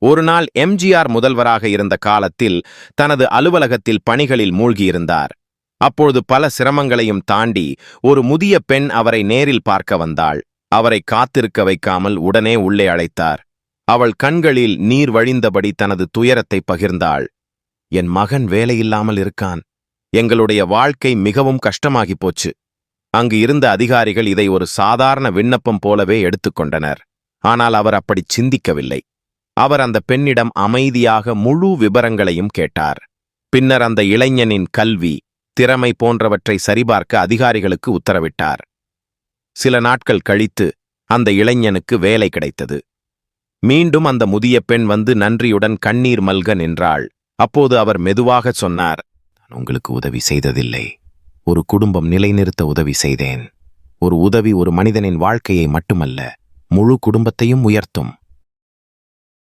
ஒரு நாள் எம்ஜிஆர் முதல்வராக இருந்த காலத்தில் தனது அலுவலகத்தில் பணிகளில் மூழ்கியிருந்தார். அப்பொழுது பல சிரமங்களையும் தாண்டி ஒரு முதிய பெண் அவரை நேரில் பார்க்க வந்தாள். அவரை காத்திருக்க வைக்காமல் உடனே உள்ளே அழைத்தார். அவள் கண்களில் நீர் வழிந்தபடி தனது துயரத்தை பகிர்ந்தாள். என் மகன் வேலையில்லாமல் இருக்கான். எங்களுடைய வாழ்க்கை மிகவும் கஷ்டமாகி போச்சு. அங்கு இருந்த அதிகாரிகள் இதை ஒரு சாதாரண விண்ணப்பம் போலவே எடுத்துக்கொண்டனர். ஆனால் அவர் அப்படி சிந்திக்கவில்லை. அவர் அந்த பெண்ணிடம் அமைதியாக முழு விபரங்களையும் கேட்டார். பின்னர் அந்த இளைஞனின் கல்வி, திறமை போன்றவற்றை சரிபார்க்க அதிகாரிகளுக்கு உத்தரவிட்டார். சில நாட்கள் கழித்து அந்த இளைஞனுக்கு வேலை கிடைத்தது. மீண்டும் அந்த முதிய பெண் வந்து நன்றியுடன் கண்ணீர் மல்க நின்றாள். அப்போது அவர் மெதுவாக சொன்னார், நான் உங்களுக்கு உதவி செய்ததில்லை. ஒரு குடும்பம் நிலைநிறுத்த உதவி செய்தேன். ஒரு உதவி ஒரு மனிதனின் வாழ்க்கையை மட்டுமல்ல, முழு குடும்பத்தையும் உயர்த்தும்.